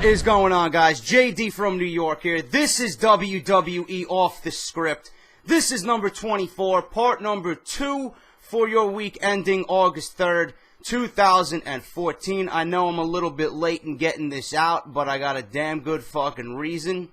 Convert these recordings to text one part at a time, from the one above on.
What is going on, guys? JD from New York here. This is WWE Off The Script. This is number 24, part number 2 for your week ending August 3rd, 2014. I know I'm a little bit late in getting this out, but I got a damn good fucking reason.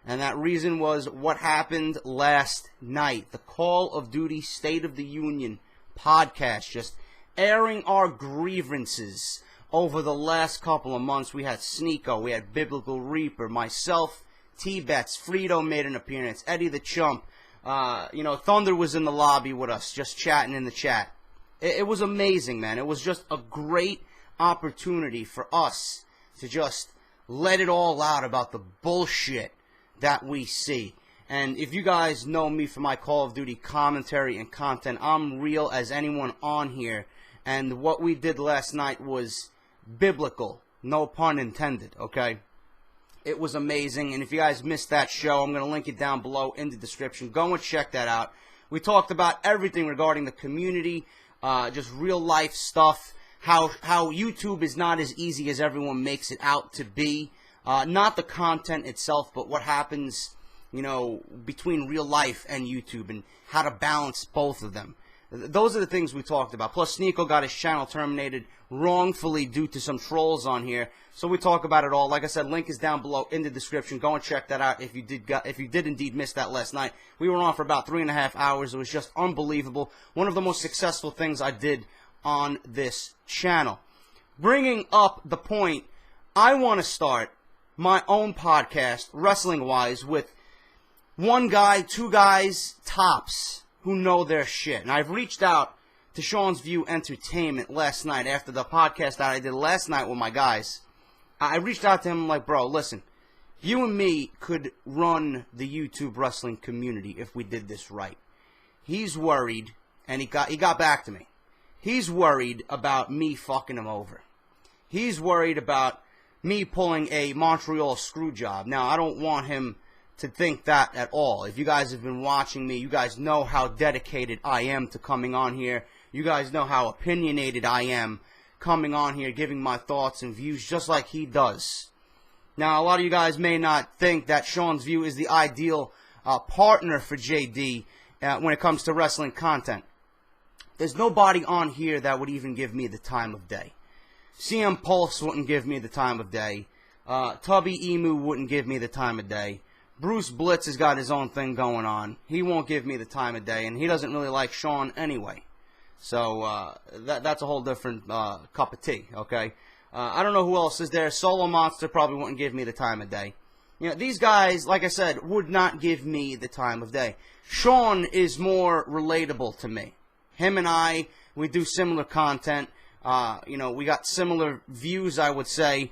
And that reason was what happened last night. The Call of Duty State of the Union podcast, just airing our grievances over the last couple of months. We had Sneeko, we had Biblical Reaper, myself, T-Bets, Frito made an appearance, Eddie the Chump. Thunder was in the lobby with us, just chatting in the chat. It was amazing, man. It was just a great opportunity for us to just let it all out about the bullshit that we see. And if you guys know me for my Call of Duty commentary and content, I'm real as anyone on here. And what we did last night was biblical, no pun intended, okay? It was amazing, and if you guys missed that show, I'm going to link it down below in the description. Go and check that out. We talked about everything regarding the community, just real-life stuff, how YouTube is not as easy as everyone makes it out to be. Not the content itself, but what happens, between real life and YouTube, and how to balance both of them. Those are the things we talked about. Plus, Sneeko got his channel terminated wrongfully due to some trolls on here. So we talk about it all. Like I said, link is down below in the description. Go and check that out if you did indeed miss that last night. We were on for about 3.5 hours. It was just unbelievable. One of the most successful things I did on this channel. Bringing up the point, I want to start my own podcast, wrestling-wise, with one guy, two guys, tops, who know their shit. And I've reached out to Sean's View Entertainment last night after the podcast that I did last night with my guys. I reached out to him like, bro, listen, you and me could run the YouTube wrestling community if we did this right. He's worried, and he got back to me. He's worried about me fucking him over. He's worried about me pulling a Montreal screw job. Now, I don't want him to think that at all. If you guys have been watching me, you guys know how dedicated I am to coming on here. You guys know how opinionated I am coming on here, giving my thoughts and views just like he does. Now, a lot of you guys may not think that Sean's View is the ideal partner for JD when it comes to wrestling content. There's nobody on here that would even give me the time of day. CM Pulse wouldn't give me the time of day. Tubby Emu wouldn't give me the time of day. Bruce Blitz has got his own thing going on. He won't give me the time of day, and he doesn't really like Sean anyway. So that's a whole different cup of tea, okay? I don't know who else is there. Solo Monster probably wouldn't give me the time of day. These guys, like I said, would not give me the time of day. Sean is more relatable to me. Him and I, we do similar content. We got similar views, I would say,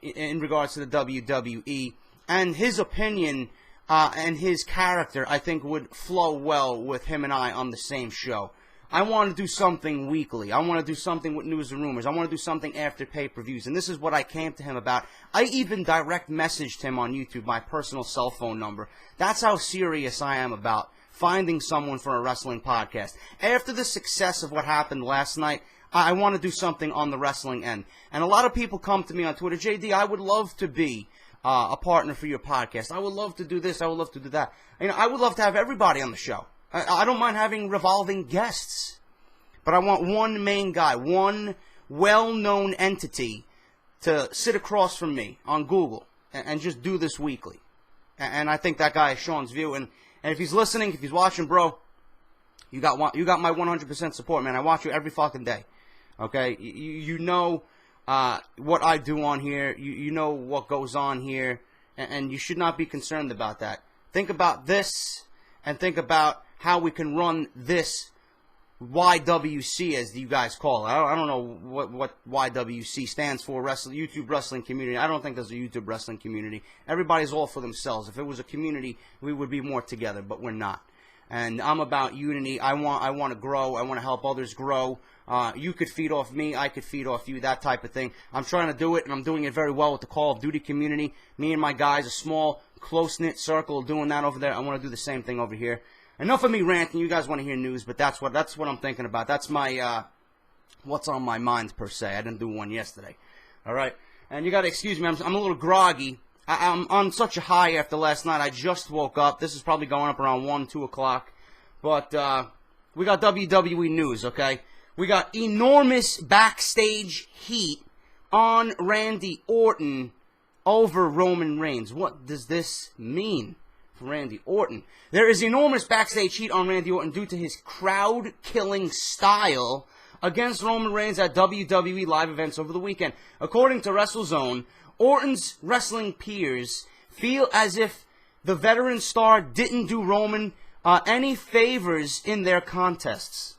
in regards to the WWE. And his opinion and his character, I think, would flow well with him and I on the same show. I want to do something weekly. I want to do something with News and Rumors. I want to do something after pay-per-views. And this is what I came to him about. I even direct messaged him on YouTube, my personal cell phone number. That's how serious I am about finding someone for a wrestling podcast. After the success of what happened last night, I want to do something on the wrestling end. And a lot of people come to me on Twitter, JD, I would love to be a partner for your podcast. I would love to do this. I would love to do that. I would love to have everybody on the show. I don't mind having revolving guests. But I want one main guy, one well-known entity to sit across from me on Google and just do this weekly. And I think that guy is Sean's View. And if he's listening, if he's watching, bro, you got my 100% support, man. I watch you every fucking day. Okay? You know what I do on here, you know what goes on here, and you should not be concerned about that. Think about this, and think about how we can run this YWC, as you guys call it. I don't know what YWC stands for, YouTube Wrestling Community. I don't think there's a YouTube Wrestling Community. Everybody's all for themselves. If it was a community, we would be more together, but we're not. And I'm about unity. I want to grow. I want to help others grow. You could feed off me. I could feed off you. That type of thing. I'm trying to do it, and I'm doing it very well with the Call of Duty community. Me and my guys, a small, close-knit circle doing that over there. I want to do the same thing over here. Enough of me ranting. You guys want to hear news, but that's what I'm thinking about. That's my what's on my mind, per se. I didn't do one yesterday. All right? And you got to excuse me, I'm a little groggy. I'm on such a high after last night. I just woke up. This is probably going up around 1, 2 o'clock. But we got WWE news, okay? We got enormous backstage heat on Randy Orton over Roman Reigns. What does this mean for Randy Orton? There is enormous backstage heat on Randy Orton due to his crowd-killing style against Roman Reigns at WWE live events over the weekend. According to WrestleZone, Orton's wrestling peers feel as if the veteran star didn't do Roman any favors in their contests.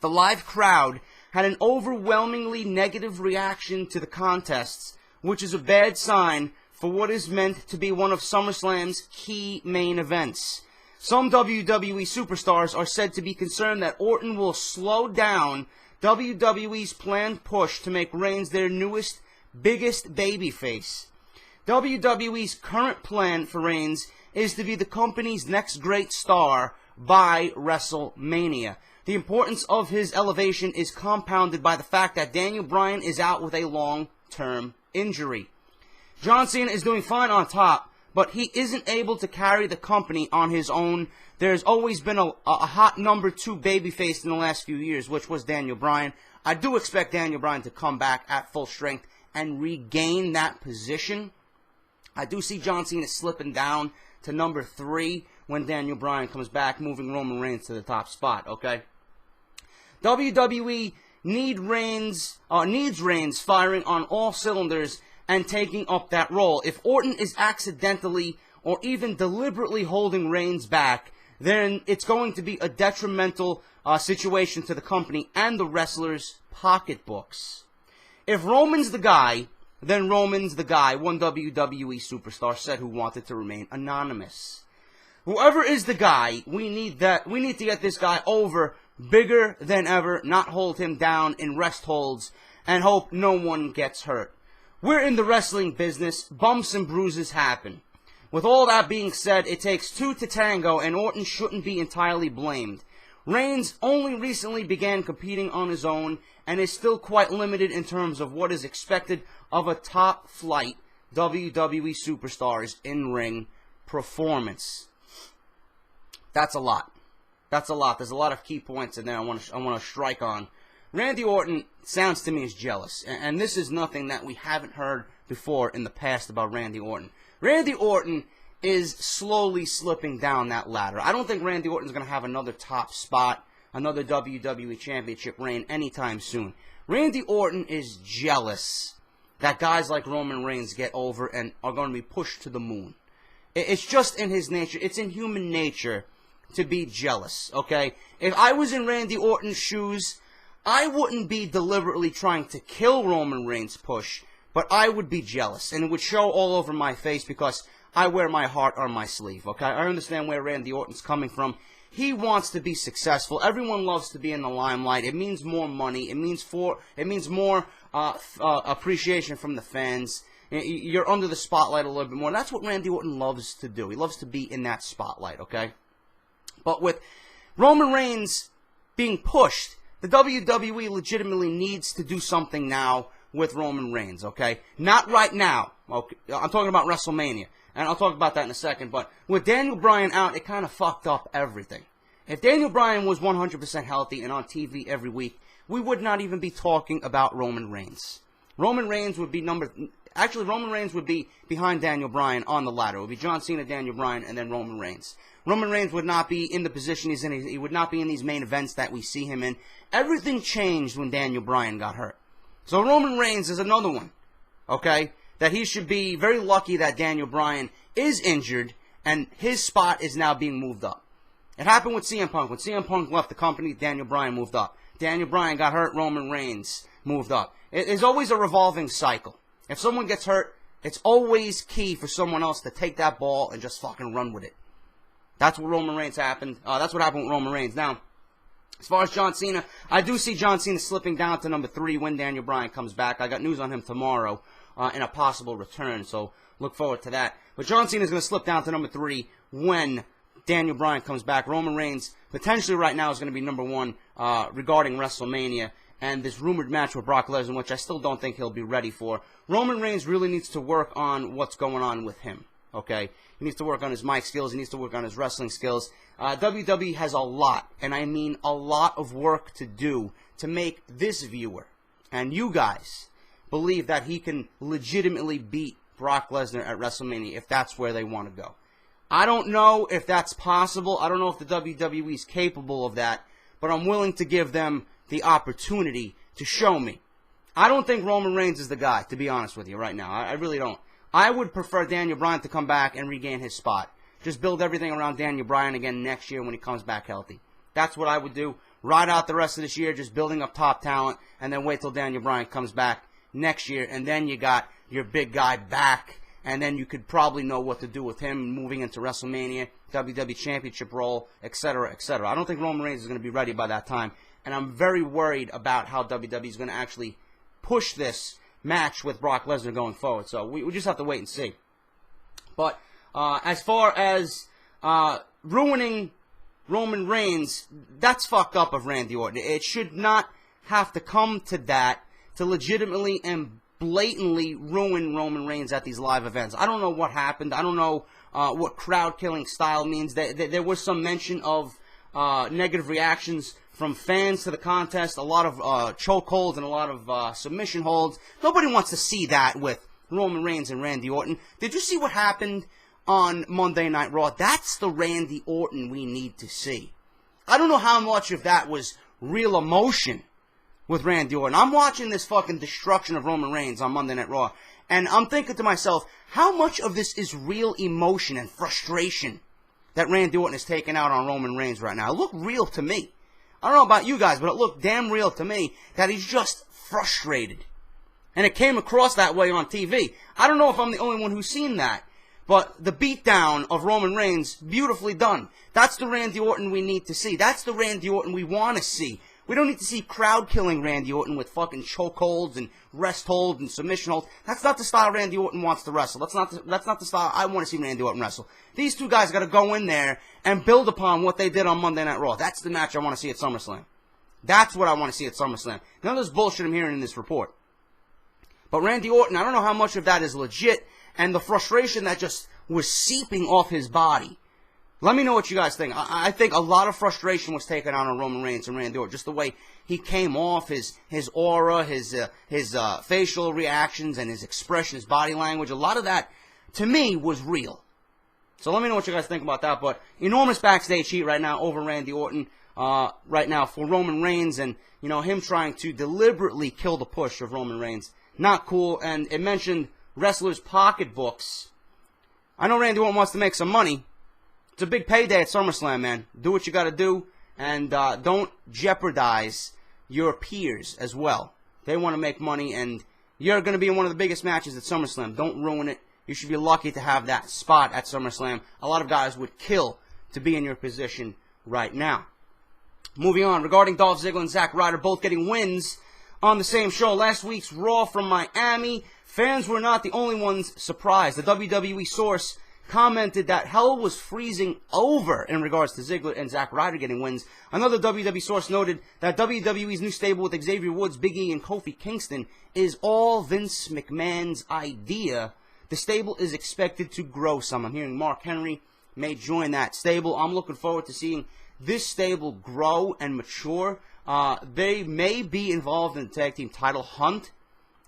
The live crowd had an overwhelmingly negative reaction to the contests, which is a bad sign for what is meant to be one of SummerSlam's key main events. Some WWE superstars are said to be concerned that Orton will slow down WWE's planned push to make Reigns their newest, biggest babyface. WWE's current plan for Reigns is to be the company's next great star by WrestleMania. The importance of his elevation is compounded by the fact that Daniel Bryan is out with a long-term injury. John Cena is doing fine on top, but he isn't able to carry the company on his own. There's always been a hot number 2 babyface in the last few years, which was Daniel Bryan. I do expect Daniel Bryan to come back at full strength and regain that position. I do see John Cena slipping down to number 3 when Daniel Bryan comes back, moving Roman Reigns to the top spot, okay? WWE needs Reigns firing on all cylinders and taking up that role. If Orton is accidentally or even deliberately holding Reigns back, then it's going to be a detrimental situation to the company and the wrestlers' pocketbooks. If Roman's the guy, then Roman's the guy, one WWE superstar said, who wanted to remain anonymous. Whoever is the guy, we need to get this guy over bigger than ever, not hold him down in rest holds, and hope no one gets hurt. We're in the wrestling business. Bumps and bruises happen. With all that being said, it takes 2 to tango, and Orton shouldn't be entirely blamed. Reigns only recently began competing on his own, and is still quite limited in terms of what is expected of a top-flight WWE superstar's in-ring performance. That's a lot. That's a lot. There's a lot of key points in there I want to strike on. Randy Orton sounds to me as jealous, and this is nothing that we haven't heard before in the past about Randy Orton. Randy Orton is slowly slipping down that ladder. I don't think Randy Orton's going to have another top spot, another WWE Championship reign anytime soon. Randy Orton is jealous that guys like Roman Reigns get over and are going to be pushed to the moon. It's just in his nature. It's in human nature to be jealous, okay? If I was in Randy Orton's shoes, I wouldn't be deliberately trying to kill Roman Reigns' push, but I would be jealous, and it would show all over my face because I wear my heart on my sleeve, okay? I understand where Randy Orton's coming from. He wants to be successful. Everyone loves to be in the limelight. It means more money. It means more appreciation from the fans. You're under the spotlight a little bit more. That's what Randy Orton loves to do. He loves to be in that spotlight, okay? But with Roman Reigns being pushed, the WWE legitimately needs to do something now with Roman Reigns, okay? Not right now. Okay? I'm talking about WrestleMania, and I'll talk about that in a second. But with Daniel Bryan out, it kind of fucked up everything. If Daniel Bryan was 100% healthy and on TV every week, we would not even be talking about Roman Reigns. Roman Reigns would be Roman Reigns would be behind Daniel Bryan on the ladder. It would be John Cena, Daniel Bryan, and then Roman Reigns. Roman Reigns would not be in the position he's in. He would not be in these main events that we see him in. Everything changed when Daniel Bryan got hurt. So Roman Reigns is another one, okay, that he should be very lucky that Daniel Bryan is injured and his spot is now being moved up. It happened with CM Punk. When CM Punk left the company, Daniel Bryan moved up. Daniel Bryan got hurt, Roman Reigns moved up. It's always a revolving cycle. If someone gets hurt, it's always key for someone else to take that ball and just fucking run with it. That's what Roman Reigns happened. That's what happened with Roman Reigns. Now, as far as John Cena, I do see John Cena slipping down to number 3 when Daniel Bryan comes back. I got news on him tomorrow in a possible return, so look forward to that. But John Cena is going to slip down to number 3 when Daniel Bryan comes back. Roman Reigns, potentially right now, is going to be number 1 regarding WrestleMania. and this rumored match with Brock Lesnar, which I still don't think he'll be ready for. Roman Reigns really needs to work on what's going on with him, okay? He needs to work on his mic skills. He needs to work on his wrestling skills. WWE has a lot, and I mean a lot of work to do to make this viewer and you guys believe that he can legitimately beat Brock Lesnar at WrestleMania if that's where they want to go. I don't know if that's possible. I don't know if the WWE is capable of that, but I'm willing to give them the opportunity to show me. I don't think Roman Reigns is the guy, to be honest with you right now. I really don't. I would prefer Daniel Bryan to come back and regain his spot. Just build everything around Daniel Bryan again next year when he comes back healthy. That's what I would do. Ride out the rest of this year just building up top talent, and then wait till Daniel Bryan comes back next year, and then you got your big guy back, and then you could probably know what to do with him moving into WrestleMania, WWE Championship role, etc., etc. I don't think Roman Reigns is going to be ready by that time, and I'm very worried about how WWE is going to actually push this match with Brock Lesnar going forward. So we just have to wait and see. But as far as ruining Roman Reigns, that's fucked up of Randy Orton. It should not have to come to that to legitimately and blatantly ruin Roman Reigns at these live events. I don't know what happened. I don't know what crowd-killing style means. There was some mention of negative reactions from fans to the contest, a lot of chokeholds and a lot of submission holds. Nobody wants to see that with Roman Reigns and Randy Orton. Did you see what happened on Monday Night Raw? That's the Randy Orton we need to see. I don't know how much of that was real emotion with Randy Orton. I'm watching this fucking destruction of Roman Reigns on Monday Night Raw, and I'm thinking to myself, how much of this is real emotion and frustration that Randy Orton is taking out on Roman Reigns right now? It looked real to me. I don't know about you guys, but it looked damn real to me that he's just frustrated. And it came across that way on TV. I don't know if I'm the only one who's seen that, but the beatdown of Roman Reigns, beautifully done. That's the Randy Orton we need to see. That's the Randy Orton we want to see. We don't need to see crowd-killing Randy Orton with fucking chokeholds and rest holds and submission holds. That's not the style Randy Orton wants to wrestle. That's not the style I want to see Randy Orton wrestle. These two guys got to go in there and build upon what they did on Monday Night Raw. That's the match I want to see at SummerSlam. That's what I want to see at SummerSlam. None of this bullshit I'm hearing in this report. But Randy Orton, I don't know how much of that is legit, and the frustration that just was seeping off his body. Let me know what you guys think. I think a lot of frustration was taken out on Roman Reigns and Randy Orton. Just the way he came off, his aura, his facial reactions, and his expression, his body language. A lot of that, to me, was real. So let me know what you guys think about that. But enormous backstage heat right now over Randy Orton right now for Roman Reigns, and him trying to deliberately kill the push of Roman Reigns. Not cool. And it mentioned wrestlers' pocketbooks. I know Randy Orton wants to make some money. It's a big payday at SummerSlam, man. Do what you got to do, and don't jeopardize your peers as well. They want to make money, and you're going to be in one of the biggest matches at SummerSlam. Don't ruin it. You should be lucky to have that spot at SummerSlam. A lot of guys would kill to be in your position right now. Moving on, regarding Dolph Ziggler and Zack Ryder both getting wins on the same show. Last week's Raw from Miami, fans were not the only ones surprised. The WWE source commented that hell was freezing over in regards to Ziggler and Zack Ryder getting wins. Another WWE source noted that WWE's new stable with Xavier Woods, Big E, and Kofi Kingston is all Vince McMahon's idea. The stable is expected to grow some. I'm hearing Mark Henry may join that stable. I'm looking forward to seeing this stable grow and mature. They may be involved in the tag team title hunt,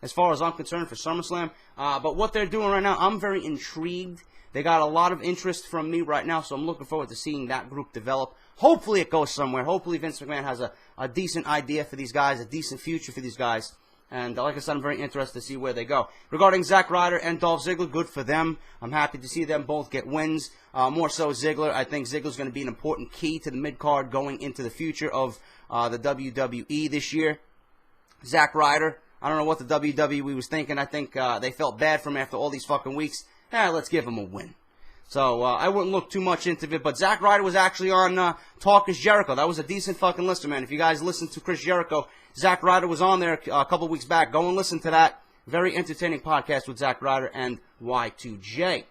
as far as I'm concerned, for SummerSlam. But what they're doing right now, I'm very intrigued. They got a lot of interest from me right now, so I'm looking forward to seeing that group develop. Hopefully it goes somewhere. Hopefully Vince McMahon has a decent idea for these guys, a decent future for these guys. And like I said, I'm very interested to see where they go. Regarding Zack Ryder and Dolph Ziggler, good for them. I'm happy to see them both get wins. More so Ziggler. I think Ziggler's going to be an important key to the mid-card going into the future of the WWE this year. Zack Ryder, I don't know what the WWE was thinking. I think they felt bad for him after all these fucking weeks. Let's give him a win. So I wouldn't look too much into it. But Zack Ryder was actually on Talk is Jericho. That was a decent fucking listen, man. If you guys listen to Chris Jericho, Zack Ryder was on there a couple weeks back. Go and listen to that. Very entertaining podcast with Zack Ryder and Y2J.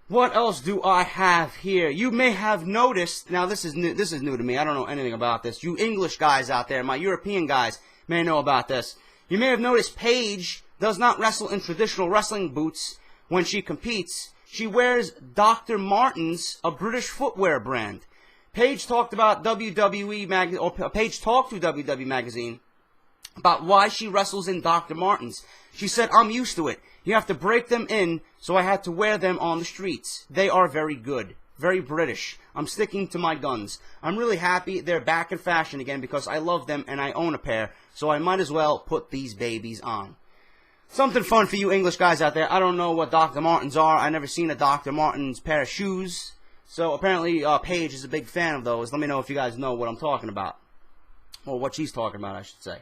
What else do I have here? You may have noticed, now this is new to me, I don't know anything about this. You English guys out there, my European guys may know about this. You may have noticed Paige does not wrestle in traditional wrestling boots when she competes. She wears Dr. Martens, a British footwear brand. Paige talked about Paige talked to WWE Magazine about why she wrestles in Dr. Martens. She said, "I'm used to it. You have to break them in, so I had to wear them on the streets. They are very good. Very British. I'm sticking to my guns. I'm really happy they're back in fashion again because I love them and I own a pair, so I might as well put these babies on." Something fun for you English guys out there. I don't know what Dr. Martens are. I've never seen a Dr. Martens pair of shoes. So apparently Paige is a big fan of those. Let me know if you guys know what I'm talking about. Or what she's talking about, I should say.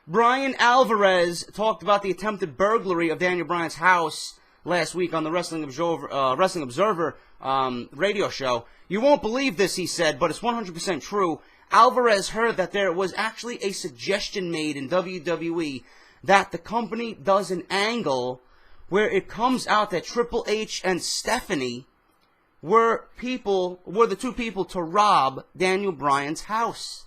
Brian Alvarez talked about the attempted burglary of Daniel Bryan's house last week on the Wrestling Observer radio show. You won't believe this, he said, but it's 100% true. Alvarez heard that there was actually a suggestion made in WWE that the company does an angle where it comes out that Triple H and Stephanie were the two people to rob Daniel Bryan's house.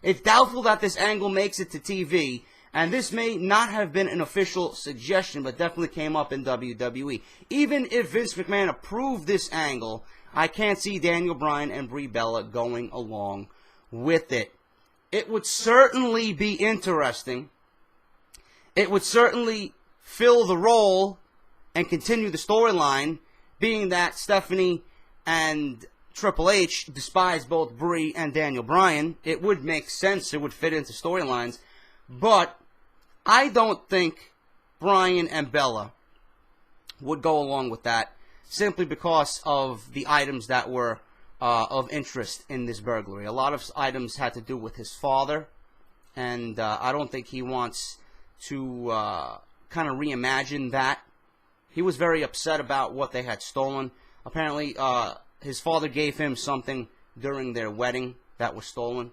It's doubtful that this angle makes it to TV, and this may not have been an official suggestion, but definitely came up in WWE. Even if Vince McMahon approved this angle, I can't see Daniel Bryan and Brie Bella going along with it. It would certainly be interesting. It would certainly fill the role and continue the storyline, being that Stephanie and Triple H despise both Brie and Daniel Bryan. It would make sense. It would fit into storylines. But I don't think Bryan and Bella would go along with that simply because of the items that were of interest in this burglary. A lot of items had to do with his father, and I don't think he wants to kind of reimagine that. He was very upset about what they had stolen. Apparently, his father gave him something during their wedding that was stolen.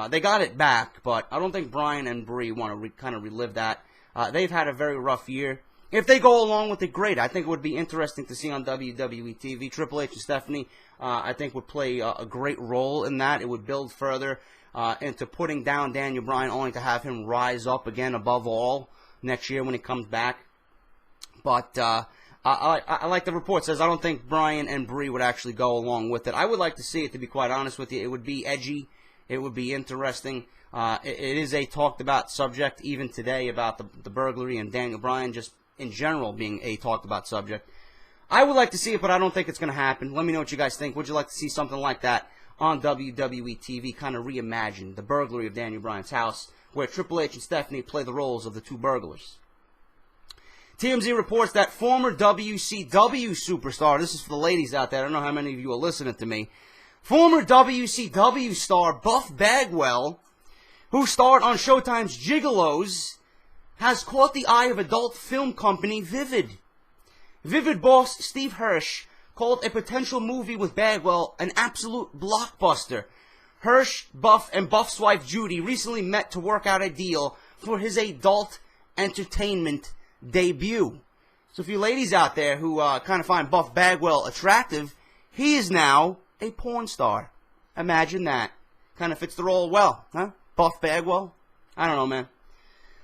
They got it back, but I don't think Bryan and Brie want to kind of relive that. They've had a very rough year. If they go along with it, great. I think it would be interesting to see on WWE TV. Triple H and Stephanie, I think, would play a great role in that. It would build further into putting down Daniel Bryan, only to have him rise up again above all next year when he comes back. But I like the report. Says I don't think Bryan and Brie would actually go along with it. I would like to see it, to be quite honest with you. It would be edgy. It would be interesting. It is a talked about subject even today about the burglary and Daniel Bryan just in general being a talked about subject. I would like to see it, but I don't think it's going to happen. Let me know what you guys think. Would you like to see something like that on WWE TV, kind of reimagined, the burglary of Daniel Bryan's house, where Triple H and Stephanie play the roles of the two burglars? TMZ reports that former WCW superstar, this is for the ladies out there, I don't know how many of you are listening to me, former WCW star Buff Bagwell, who starred on Showtime's Gigolos, has caught the eye of adult film company Vivid. Vivid boss Steve Hirsch called a potential movie with Bagwell an absolute blockbuster. Hirsch, Buff, and Buff's wife Judy recently met to work out a deal for his adult entertainment debut. So if you ladies out there who kind of find Buff Bagwell attractive, he is now a porn star. Imagine that. Kind of fits the role well, huh? Buff Bagwell? I don't know, man.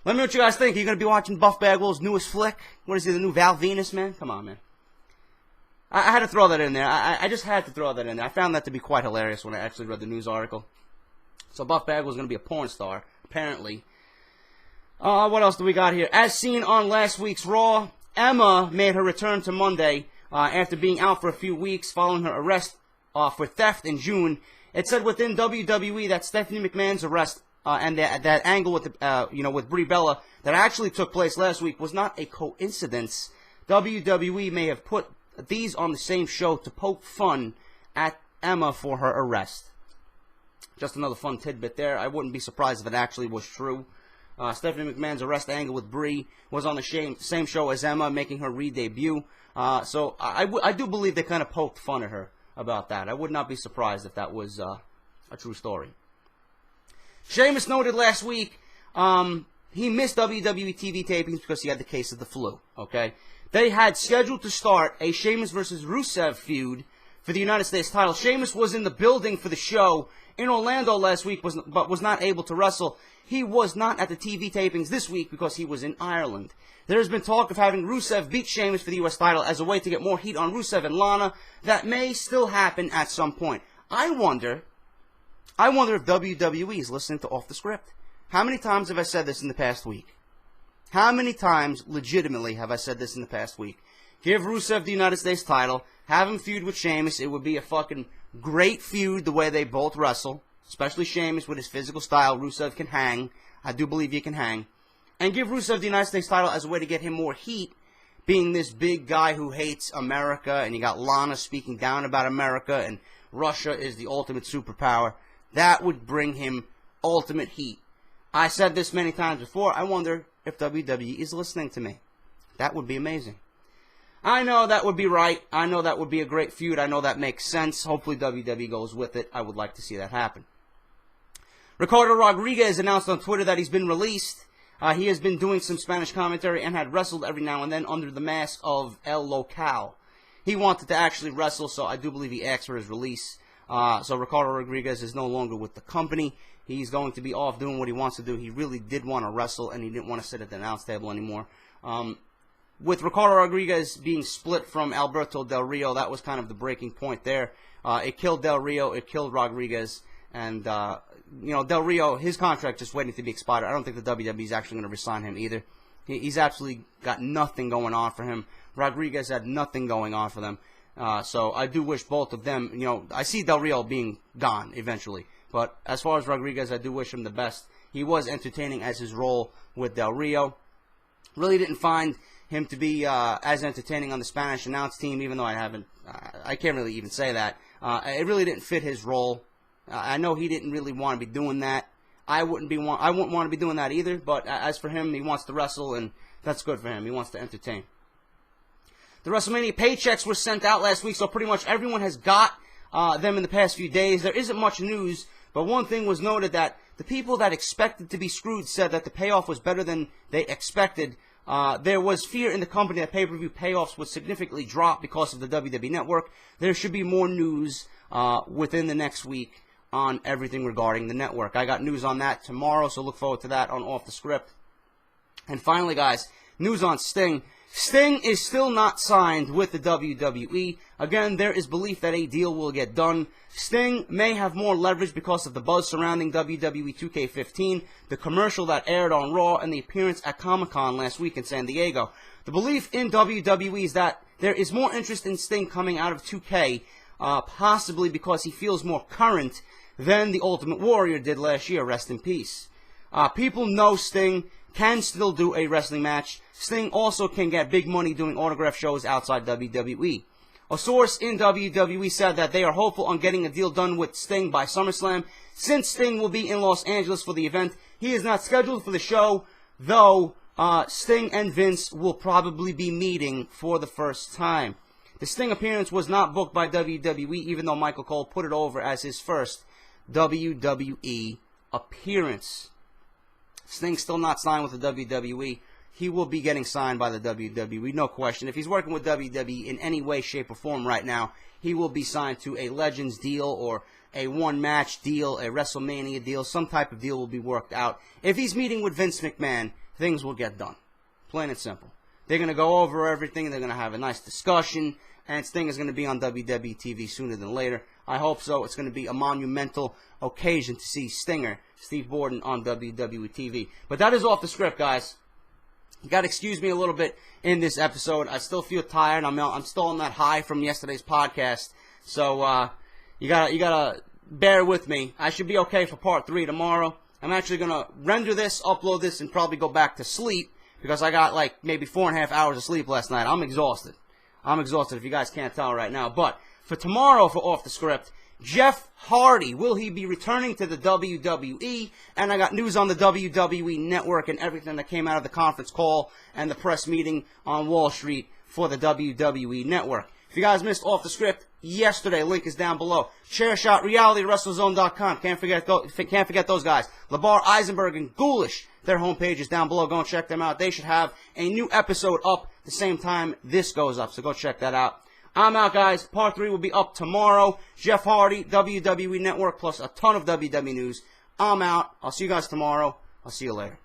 Let me know what you guys think. Are you going to be watching Buff Bagwell's newest flick? What is he, the new Val Venus, man? Come on, man. I had to throw that in there. I just had to throw that in there. I found that to be quite hilarious when I actually read the news article. So Buff Bagwell's going to be a porn star, apparently. What else do we got here? As seen on last week's Raw, Emma made her return to Monday after being out for a few weeks following her arrest for theft in June. It said within WWE that Stephanie McMahon's arrest and that angle with with Brie Bella that actually took place last week was not a coincidence. WWE may have put these on the same show to poke fun at Emma for her arrest. Just another fun tidbit there. I wouldn't be surprised if it actually was true. Stephanie McMahon's arrest angle with Brie was on the same show as Emma, making her re-debut. So I do believe they kind of poked fun at her about that. I would not be surprised if that was a true story. Sheamus noted last week he missed WWE TV tapings because he had the case of the flu, okay? They had scheduled to start a Sheamus versus Rusev feud for the United States title. Sheamus was in the building for the show in Orlando last week, but was not able to wrestle. He was not at the TV tapings this week because he was in Ireland. There has been talk of having Rusev beat Sheamus for the U.S. title as a way to get more heat on Rusev and Lana. That may still happen at some point. I wonder if WWE is listening to Off the Script. How many times have I said this in the past week? How many times, legitimately, have I said this in the past week? Give Rusev the United States title, have him feud with Sheamus. It would be a fucking great feud the way they both wrestle, especially Sheamus with his physical style. Rusev can hang. I do believe he can hang. And give Rusev the United States title as a way to get him more heat, being this big guy who hates America, and you got Lana speaking down about America, and Russia is the ultimate superpower. That would bring him ultimate heat. I said this many times before. I wonder if WWE is listening to me. That would be amazing. I know that would be right. I know that would be a great feud. I know that makes sense. Hopefully WWE goes with it. I would like to see that happen. Ricardo Rodriguez announced on Twitter that he's been released. He has been doing some Spanish commentary and had wrestled every now and then under the mask of El Local. He wanted to actually wrestle, so I do believe he asked for his release. So Ricardo Rodriguez is no longer with the company. He's going to be off doing what he wants to do. He really did want to wrestle, and he didn't want to sit at the announce table anymore. With Ricardo Rodriguez being split from Alberto Del Rio, that was kind of the breaking point there. It killed Del Rio, it killed Rodriguez, and Del Rio, his contract just waiting to be expired. I don't think the WWE is actually going to resign him either. He's absolutely got nothing going on for him. Rodriguez had nothing going on for them. So I do wish both of them, I see Del Rio being gone eventually. But as far as Rodriguez, I do wish him the best. He was entertaining as his role with Del Rio. Really didn't find him to be as entertaining on the Spanish announce team, even though I can't really even say that. It really didn't fit his role. I know he didn't really want to be doing that. I wouldn't want to be doing that either. But as for him, he wants to wrestle, and that's good for him. He wants to entertain. The WrestleMania paychecks were sent out last week, so pretty much everyone has got them in the past few days. There isn't much news, but one thing was noted that the people that expected to be screwed said that the payoff was better than they expected. There was fear in the company that pay-per-view payoffs would significantly drop because of the WWE Network. There should be more news within the next week on everything regarding the network. I got news on that tomorrow, so look forward to that on Off the Script. And finally, guys, news on Sting. Sting is still not signed with the WWE. Again, there is belief that a deal will get done. Sting may have more leverage because of the buzz surrounding WWE 2K15, the commercial that aired on Raw, and the appearance at Comic-Con last week in San Diego. The belief in WWE is that there is more interest in Sting coming out of 2K, possibly because he feels more current than the Ultimate Warrior did last year. Rest in peace. People know Sting can still do a wrestling match. Sting also can get big money doing autograph shows outside WWE. A source in WWE said that they are hopeful on getting a deal done with Sting by SummerSlam. Since Sting will be in Los Angeles for the event, he is not scheduled for the show, though Sting and Vince will probably be meeting for the first time. The Sting appearance was not booked by WWE, even though Michael Cole put it over as his first WWE appearance. Sting's still not signed with the WWE. He will be getting signed by the WWE, no question. If he's working with WWE in any way, shape, or form right now, he will be signed to a Legends deal or a one-match deal, a WrestleMania deal. Some type of deal will be worked out. If he's meeting with Vince McMahon, things will get done. Plain and simple. They're going to go over everything. They're going to have a nice discussion. And Sting is going to be on WWE TV sooner than later. I hope so. It's going to be a monumental occasion to see Stinger, Steve Borden, on WWE TV. But that is Off the Script, guys. You got to excuse me a little bit in this episode. I still feel tired. I'm still on that high from yesterday's podcast. So you gotta bear with me. I should be okay for part 3 tomorrow. I'm actually going to render this, upload this, and probably go back to sleep because I got like maybe 4.5 hours of sleep last night. I'm exhausted. If you guys can't tell right now. But for tomorrow, for Off the Script, Jeff Hardy, will he be returning to the WWE? And I got news on the WWE Network and everything that came out of the conference call and the press meeting on Wall Street for the WWE Network. If you guys missed Off the Script yesterday, link is down below. Chairshot, Reality, WrestleZone.com. Can't forget those guys. LeBar Eisenberg and Ghoulish Their homepage is down below. Go and check them out. They should have a new episode up the same time this goes up, so go check that out. I'm out, guys. Part 3 will be up tomorrow. Jeff Hardy, WWE Network, plus a ton of WWE news. I'm out. I'll see you guys tomorrow. I'll see you later.